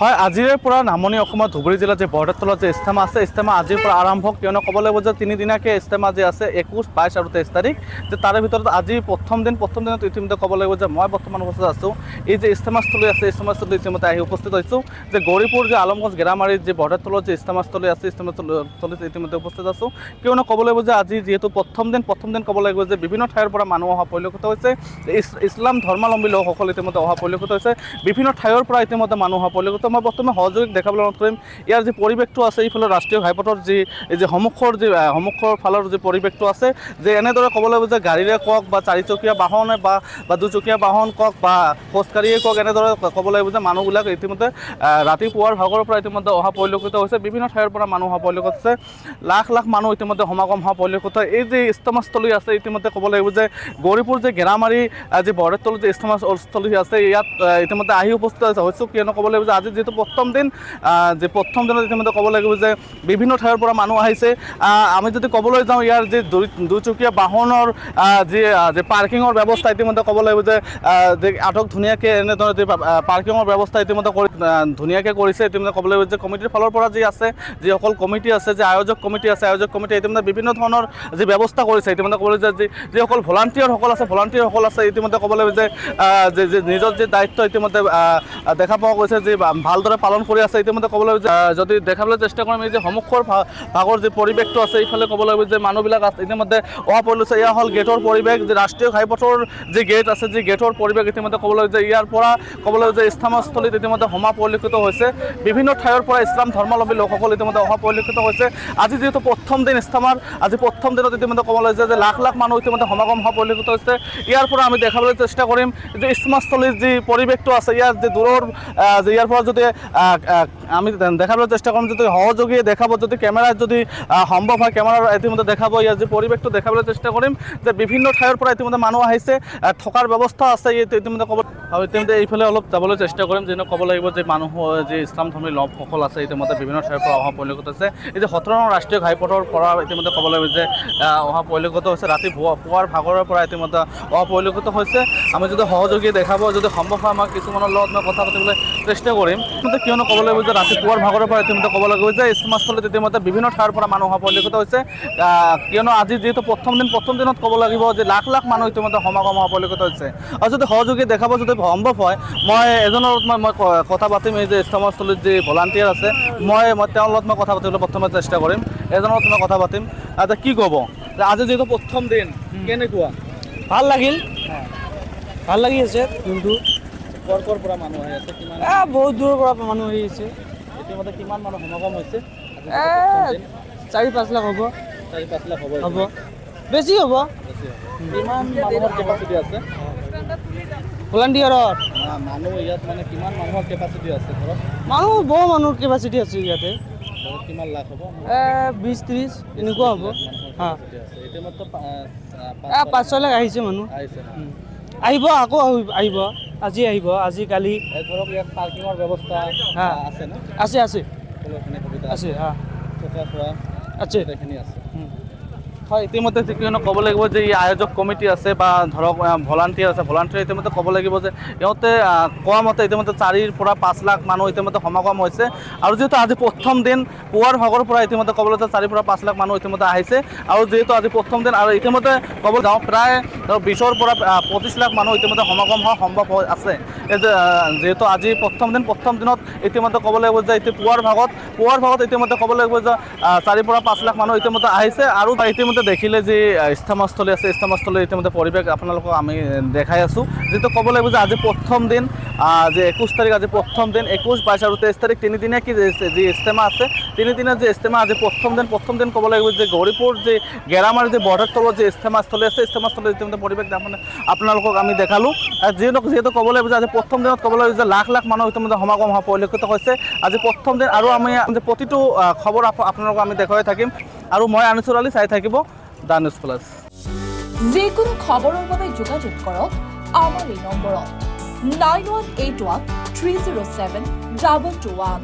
হয় আজিৰে পৰা নামনি অসমৰ ধুবুৰী জিলাৰ যে বৰদাৰ তলত যে ইস্তেমা আছে, ইস্তেমা আজিৰ পৰা আৰম্ভ। কিয়নো ক'ব লাগিব যে তিনিদিনীয়াকৈ ইস্তেমা যে আছে 21, 22 আৰু 23 তাৰিখ, যে তাৰে ভিতৰত আজি প্ৰথম দিনত ইতিমধ্যে ক'ব লাগিব যে মই বৰ্তমান উপস্থিত আছোঁ। এই যে ইস্তেমাস্থলী আছে, ইস্তেমাস্থলী ইতিমধ্যে আহি উপস্থিত হৈছোঁ। যে গৌৰীপুৰ যে আলমগঞ্জ গেৰামাৰীত যে বৰদাৰ তলত যে ইস্তেমাস্থলী আছে, ইস্তেমাস্থলীত ইতিমধ্যে উপস্থিত আছোঁ। কিয়নো ক'ব লাগিব যে আজি যিহেতু প্ৰথম দিন ক'ব লাগিব যে বিভিন্ন ঠাইৰ পৰা মানুহ অহা পৰিলক্ষিত হৈছে। ইছলাম ধৰ্মাৱলম্বী লোকসকল ইতিমধ্যে অহা পৰিলক্ষিত হৈছে। বিভিন্ন ঠাইৰ পৰা ইতিমধ্যে মানুহ অহা পৰিলক্ষিত। মই বৰ্তমান সহযোগীক দেখাবলৈ অনুৰোধ কৰিম। ইয়াৰ যি পৰিৱেশটো আছে, এইফালে ৰাষ্ট্ৰীয় ঘাইপথৰ যি সন্মুখৰ ফালৰ যি পৰিৱেশটো আছে, যে এনেদৰে ক'ব লাগিব যে গাড়ীৰে কওক বা চাৰিচকীয়া বাহনে বা দুচকীয়া বাহন কওক বা খোজকাঢ়িয়ে কওক, এনেদৰে ক'ব লাগিব যে মানুহবিলাক ইতিমধ্যে ৰাতিপুৱাৰ ভাগৰ পৰা ইতিমধ্যে অহা পৰিলক্ষিত হৈছে। বিভিন্ন ঠাইৰ পৰা মানুহ অহা পৰিলক্ষিত হৈছে। লাখ লাখ মানুহ ইতিমধ্যে সমাগম হোৱা পৰিলক্ষিত। এই যে ইস্তেমাস্থলী আছে, ইতিমধ্যে ক'ব লাগিব যে গৌৰীপুৰ যে গেৰামাৰী যি বৰদাৰ তলত যে ইস্তেমাস্থলী আছে, ইয়াত ইতিমধ্যে আহি উপস্থিত হৈছোঁ। কিয়নো ক'ব লাগিব যে আজি যিহেতু প্ৰথম দিনত ইতিমধ্যে ক'ব লাগিব যে বিভিন্ন ঠাইৰ পৰা মানুহ আহিছে। আমি যদি ক'বলৈ যাওঁ, ইয়াৰ যি দুচকীয়া বাহনৰ যি পাৰ্কিঙৰ ব্যৱস্থা ইতিমধ্যে ক'ব লাগিব যে আটক ধুনীয়াকৈ এনেদৰে যি পাৰ্কিঙৰ ব্যৱস্থা ইতিমধ্যে ধুনীয়াকৈ কৰিছে। ইতিমধ্যে ক'ব লাগিব যে কমিটিৰ ফালৰ পৰা যিসকল কমিটি আছে, যে আয়োজক কমিটি ইতিমধ্যে বিভিন্ন ধৰণৰ যি ব্যৱস্থা কৰিছে। ইতিমধ্যে ক'ব লাগিব যে যিসকল ভলাণ্টিয়াৰসকল আছে, ইতিমধ্যে ক'ব লাগিব যে নিজৰ যি দায়িত্ব ইতিমধ্যে দেখা পোৱা গৈছে, যি ভালদৰে পালন কৰি আছে। ইতিমধ্যে ক'ব লাগিব যে যদি দেখাবলৈ চেষ্টা কৰিম, এই যে সন্মুখৰ ভাগৰ যি পৰিৱেশটো আছে, এইফালে ক'ব লাগিব যে মানুহবিলাক ইতিমধ্যে অহা পৰিলক্ষিত। এয়া হ'ল গেটৰ পৰিৱেশ, যে ৰাষ্ট্ৰীয় ঘাইপথৰ যি গেট আছে, যি গেটৰ পৰিৱেশ। ইতিমধ্যে ক'ব লাগিব যে ইয়াৰ পৰা ক'ব লাগিব যে ইস্তেমাস্থলীত ইতিমধ্যে সমা পৰিলক্ষিত হৈছে। বিভিন্ন ঠাইৰ পৰা ইছলাম ধৰ্মাৱলম্বী লোকসকল ইতিমধ্যে অহা পৰিলক্ষিত হৈছে। আজি যিহেতু প্ৰথম দিন ইস্তেমাৰ, আজি প্ৰথম দিনত ইতিমধ্যে ক'ব লাগিব যে লাখ লাখ মানুহ ইতিমধ্যে সমাগম হোৱা পৰিলক্ষিত হৈছে। ইয়াৰ পৰা আমি দেখাবলৈ চেষ্টা কৰিম যে ইস্তেমাস্থলীৰ যি পৰিৱেশটো আছে, ইয়াৰ যি দূৰৰ ইয়াৰ পৰা যদি আমি দেখাবলৈ চেষ্টা কৰিম, যদি সহযোগীয়ে দেখাব, যদি কেমেৰাত যদি সম্ভৱ হয় কেমেৰাৰ ইতিমধ্যে দেখাব। ইয়াৰ যি পৰিৱেশটো দেখাবলৈ চেষ্টা কৰিম, যে বিভিন্ন ঠাইৰ পৰা ইতিমধ্যে মানুহ আহিছে, থকাৰ ব্যৱস্থা আছে। ইতিমধ্যে ইতিমধ্যে এইফালে অলপ যাবলৈ চেষ্টা কৰিম, যেনে ক'ব লাগিব যে মানুহ যি ইছলাম ধৰ্মী লোকসকল আছে, ইতিমধ্যে বিভিন্ন ঠাইৰ পৰা অহা পৰিলক্ষিত হৈছে। এই যে 17 নং ৰাষ্ট্ৰীয় ঘাইপথৰ পৰা ইতিমধ্যে ক'ব লাগিব যে অহা পৰিলক্ষিত হৈছে। পুৱাৰ ভাগৰৰ পৰা ইতিমধ্যে অহা পৰিলক্ষিত হৈছে। আমি যদি সহযোগীয়ে দেখাব, যদি সম্ভৱ হয় আমাক কিছুমানৰ লগত মই কথা পাতিবলৈ চেষ্টা কৰিম। কিন্তু কিয়নো ক'ব লাগিব যে ৰাতিপুৱাৰ ভাগৰৰ পৰা ইতিমধ্যে ক'ব লাগিব যে ইস্তেমাস্থলীত ইতিমধ্যে বিভিন্ন ঠাইৰ পৰা মানুহ অহা পৰিলক্ষিত হৈছে। কিয়নো আজি যিহেতু প্ৰথম দিনত ক'ব লাগিব যে লাখ লাখ মানুহ ইতিমধ্যে সমাগম হোৱা পৰিলক্ষিত হৈছে। আৰু যদি সহযোগী দেখাব, যদি সম্ভৱ হয়, মই এজনৰ লগত মই কথা পাতিম। এই যে ইস্তেমাস্থলীত যি ভলাণ্টিয়াৰ আছে, মই তেওঁৰ লগত মই কথা পাতিবলৈ প্ৰথমে চেষ্টা কৰিম। এজনৰ লগত মই কথা পাতিম। কি ক'ব যে আজি যিহেতু প্ৰথম দিন, কেনেকুৱা? ভাল লাগিল, ভাল লাগি আছে। কিন্তু ক'ৰ পৰা মানুহ আহি আছে? কিমান বহুত দূৰৰ পৰা মানুহ আহি আছে। ইতিমধ্যে কিমান মানুহ সমাগম হৈছে? 4-5 লাখ হ'ব। 4-5 লাখ হ'ব, বেছি হ'ব। কিমান মানুহৰ কেপাচিটি আছে ভলাণ্টিয়াৰৰ? মানুহ ইয়াত মানে কিমান মানুহৰ কেপাচিটি আছে ধৰক? বহু মানুহৰ কেপাচিটি আছে ইয়াতে। কিমান লাখ হ'ব? 20-30 এনেকুৱা হ'ব। ইতিমধ্যে 5-6 লাখ আহিছে মানুহ। আহিব, আকৌ আহিব, আজি আহিব, আজি কালি। ধৰক ইয়াত পাৰ্কিঙৰ ব্যৱস্থা আছে ন? আছে আছে আছে, থকা খোৱা আছে, এইখিনি আছে। হয়, ইতিমধ্যে কিয়নো ক'ব লাগিব যে এই আয়োজক কমিটি আছে বা ধৰক ভলাণ্টিয়াৰ ইতিমধ্যে ক'ব লাগিব যে ইহঁতে কোৱা মতে ইতিমধ্যে 4 পৰা 5 লাখ মানুহ ইতিমধ্যে সমাগম হৈছে। আৰু যিহেতু আজি প্ৰথম দিন, পুৱাৰ ভাগৰ পৰা ইতিমধ্যে ক'বলৈ যে 4 পৰা 5 লাখ মানুহ ইতিমধ্যে আহিছে। আৰু যিহেতু আজি প্ৰথম দিন, আৰু ইতিমধ্যে ক'ব যাওঁ প্ৰায় 20 পৰা 25 লাখ মানুহ ইতিমধ্যে সমাগম হোৱা সম্ভৱ আছে। এই যে যিহেতু আজি প্ৰথম দিনত ইতিমধ্যে ক'ব লাগিব যে পুৱাৰ ভাগত ইতিমধ্যে ক'ব লাগিব যে 4 পৰা 5 লাখ মানুহ ইতিমধ্যে আহিছে। আৰু ইতিমধ্যে দেখিলে যে ইস্তেমাস্থলী আছে, ইস্তেমাস্থলীৰ ইতিমধ্যে পৰিৱেশ আপোনালোকক আমি দেখাই আছোঁ। যিহেতু ক'ব লাগিব যে আজি প্ৰথম দিন, যে 21 তাৰিখ আজি প্ৰথম দিন, 21, 22 আৰু 23 তাৰিখ তিনিদিনীয়া যি ইস্তেমা আছে, তিনিদিনীয়া যি ইস্তেমা আজি প্ৰথম দিন ক'ব লাগিব যে গৌৰীপুৰ যি গেৰামাৰী যি বৰদাৰ তলত যি ইস্তেমাস্থলী আছে, ইস্তেমাস্থলীৰ ইতিমধ্যে পৰিৱেশ আপোনালোকক আমি দেখালোঁ। যিহেতু ক'ব লাগিব যে আজি প্ৰথম দিনত ক'ব লাগিব যে লাখ লাখ মানুহ ইতিমধ্যে সমাগম হোৱা পৰিলক্ষিত হৈছে। আজি প্ৰথম দিন, আৰু আমি প্ৰতিটো খবৰ আপোনালোকক আমি দেখুৱাই থাকিম। আৰু মই আনিছুৰ আলী, চাই থাকিব দা নিউজ প্লাছ। যিকোনো খবৰৰ বাবে যোগাযোগ কৰক আমাৰ এই নম্বৰত 9181 307 221।